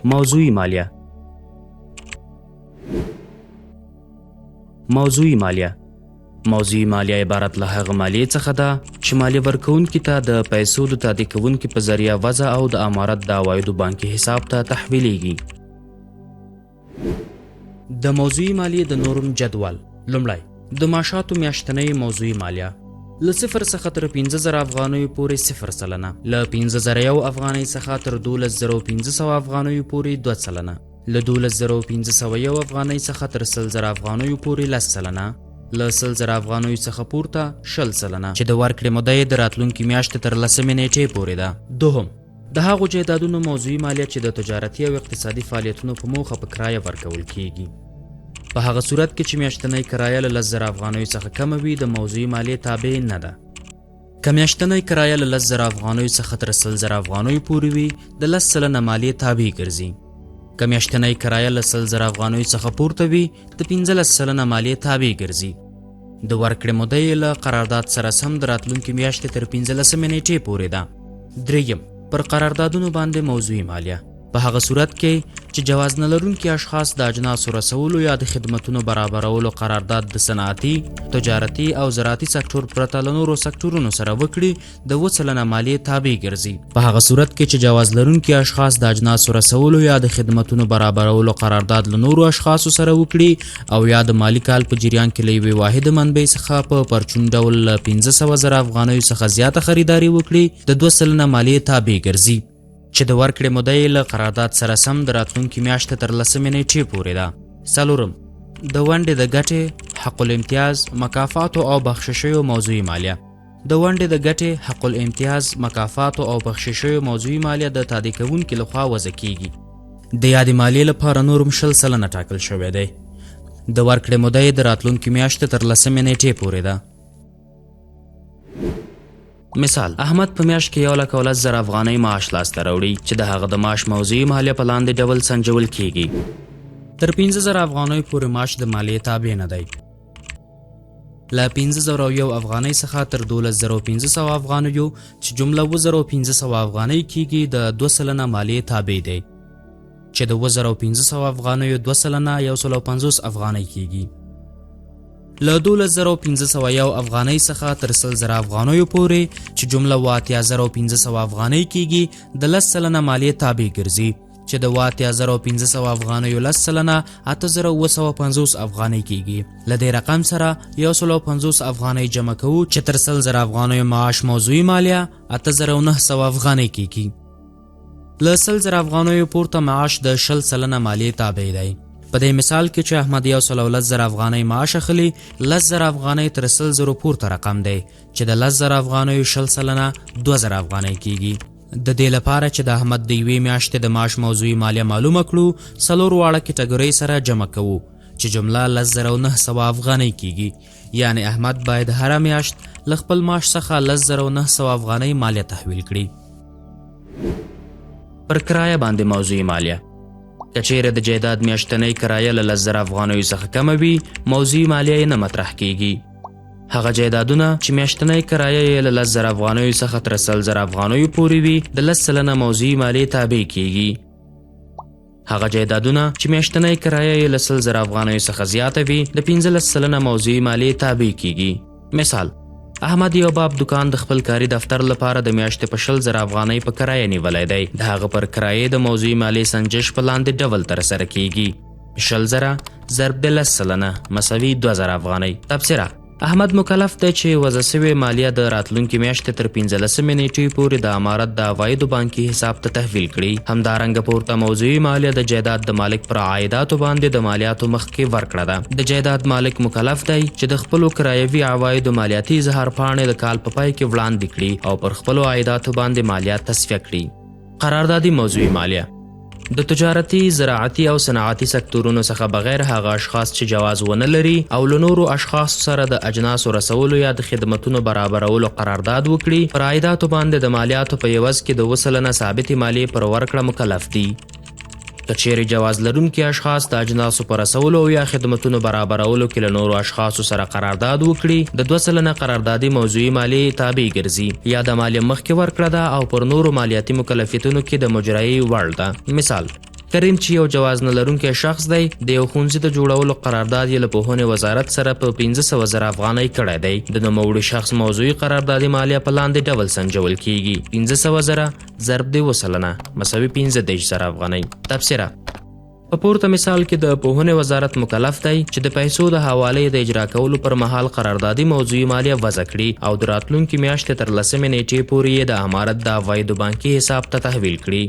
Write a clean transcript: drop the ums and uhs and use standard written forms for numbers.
موضوعي مالیه. موضوعي مالیه موضوعي مالیه عبارت له هغه مالیې څخه ده چې مالیه ورکوونکي ته د پیسو د تادیه کوونکي په ذریعه وضع او د امارت د عوایدو بانکي حساب ته تحویلیږي. د موضوعي مالیې د نورم جدول. لومړی د معاشاتو میاشتنۍ موضوعي مالیه له 0 څخه تر 15,000 افغانیو پورې 0%، له 15,001 افغانۍ څخه تر 12,500 افغانیو پورې 2%، له 12,501 افغانۍ څخه تر 100,000 افغانیو پورې 10%، له 100,000 افغانیو څخه پورته 20%، چې د ورکړې موده یې د راتلونکي میاشتې تر 10 نیټې پورې ده. دوهم د هغو جایدادونو موضوعي مالیه چې د تجارتي او اقتصادي فعالیتونو په موخه په کرایه ورکول کیږي. په هغه صورت کې چې میاشتنۍ کرایه له 10,000 افغانیو څخه کمه وي د موضوعي مالیې تابع نه ده. که میاشتنۍ کرایه له 10,000 افغانیو څخه تر 100,000 افغانیو پورې وي د 10% مالیې تابع ګرځي. که میاشتنۍ کرایه له 100,000 افغانیو څخه پورته وي د 15% مالیې تابع ګرځي. د ورکړې موده یې له قرارداد سره سم د راتلونکي میاشتې تر 15 نیټې پورې ده. دریم پر قراردادونو باندې موضوعي مالیه په هغه صورت کې چې جواز نه لرونکي اشخاص د اجناسو رسولو یا د خدمتونو برابرولو قرارداد د صنعتي، تجارتي او زراعتي سکتور پرته له نورو سکتورونو سره وکړي د 2% مالیې تابع ګرځي. په هغه صورت کې چې جواز لرونکي اشخاص د اجناسو رسولو یا د خدمتونو برابرولو قرارداد له نورو اشخاصو سره وکړي او یا د مالی کال په جریان کې له یوې واحده منبع څخه په پرچون ډول له 500,000 افغانیو څخه زیاته خریداري وکړي د 2% مالیې تابع ګرځي، چې د ورکړې موده یې له قرارداد سره سم د راتلونکي میاشتې تر 10 نیټې پورې ده. څلورم د ونډې د ګټې، حق الامتیاز، مکافاتو او بخششیو موضوعي مالیه. د ونډې د ګټې، حق الامتیاز، مکافاتو او بخششیو موضوعي مالیه د تادیه کوونکي لخوا وضع کیږي. د یادې مالیې لپاره نورم 20% ټاکل شوی دی. د ورکړې موده یې د راتلونکي میاشتې تر 10 نیټې پورې ده. مثال: احمد په میاشت کې 1,10,000 افغانۍ معاش لاسته راوړي چې د هغه د معاش موضوعي مالیه په لاندې ډول سنجول کیږي. تر 15,000 افغانۍ پورې معاش د مالیې تابع نه دی. له 15,001 افغانۍ څخه تر 12,500 افغانیو چې جمله 2,500 افغانۍ کیږي د 2% مالیې تابع دی، چې د 2,500 افغانیو 2% 150 افغانۍ کیږي. له 12,501 افغانۍ څخه تر 100,000 افغانیو پورې چې جمله 8,500 افغانۍ کیږي د 10% مالیې تابع ګرځي، چې د 8,500 افغانیو 10% 8,250 افغانۍ کیږي. له دې رقم سره 150 افغانۍ جمع کوو چې تر 100,000 افغانیو معاش موضوعي مالیه 8,900 افغانۍ کیږي. له 100,000 افغانیو پورته معاش د 20% مالیې تابع دی. په دې مثال کې چې احمد 1,10,000 افغانۍ معاش اخلي، 10,000 افغانۍ تر 100,000 پورته رقم دی، چې د 10,000 افغانیو 20% 2,000 افغانۍ کیږي. د دې لپاره چې د احمد د یوې میاشتې د معاش موضوعي مالیه معلومه کړو، 4 واړه کټګورۍ سره جمع کوو چې جمله 10,900 افغانۍ کیږي. یعنی احمد باید هره میاشت له خپل معاش څخه 10,900 افغانۍ مالیه تحویل کړي. پر کرایه باندې موضوعي مالیه. که چیرې د جایداد میاشتنۍ کرایه له 10,000 افغانیو څخه کمه وي، موضوعي مالیه یې نه مطرح کیږي. هغه جایدادونه چې میاشتنۍ کرایه یې له 10,000 افغانیو څخه تر 100,000 افغانیو پورې وي د 10% موضوعي مالیې تابع کیږي. هغه جایدادونه چې میاشتنۍ کرایه یې له 100,000 افغانیو څخه زیاته وي د 15% موضوعي مالیې تابع کیږي. مثال: احمد یو باب دکان د خپل کاري دفتر لپاره د میاشتې په 20,000 افغانۍ په کرایه نیولی دی. د هغه پر کرایې د موضوعي مالیې سنجش په لاندې ډول ترسره کیږي: 20,000 ضرب د 10% مساوي 2,000 افغانۍ. تبصره: احمد مکلف دی چې وضع شوې مالیه د راتلونکي میاشتې تر 15 نیټې پورې د امارت د عوایدو بانکي حساب ته تحویل کړي. همدارنګه پورته موضوعي مالیه د جایداد د مالک پر عایداتو باندې د مالیاتو مخکې ورکړه ده. د جایداد مالک مکلف دی چې د خپلو کرایوي عوایدو مالیاتي اظهار پاڼې د کال په پای کې وړاندې کړي او پر خپلو عایداتو باندې مالیات تصفیه کړي. قراردادي موضوعي مالیه د تجارتي، زراعتي او صنعتي سکتورونو څخه بغیر هغه اشخاص چې جواز ونه لري او له نورو اشخاصو سره د اجناسو رسولو یا د خدمتونو برابرولو قرارداد وکړي، پر عایداتو باندې د مالیاتو په عوض کې د 2% ثابتې مالیې پر ورکړه مکلف دي. که چیرې جواز لرونکي اشخاص د اجناسو په رسولو یا خدمتونو برابرولو کې له نورو اشخاصو سره قرارداد وکړي، د 2% قراردادي موضوعي مالیې تابع ګرځي یا د مالیې مخکې ورکړه ده او پر نورو مالیاتي مکلفیتونو کې د مجرایي وړ ده. مثال: کریم چې یو جواز نه لرونکی شخص دی د یو ښوونځي د جوړولو قرارداد یې له پوهنې وزارت سره په 1500 زره افغانۍ کړی دی. د نوموړي شخص موضوعي قراردادي مالیه په لاندې ډول سنجول کیږي: 1500 زره ضرب د 2 سلنه مساوي 15 زره افغانۍ. تبصره: په پورته مثال کې د پوهنې وزارت مکلف دی چې د پیسو د حوالې د اجرا کولو پر مهال قراردادي موضوعي مالیه وضع کړي او د راتلونکي میاشتې تر 10 نیټې پورې یې د امارت د عوایدو بانکي حساب ته تحویل کړي.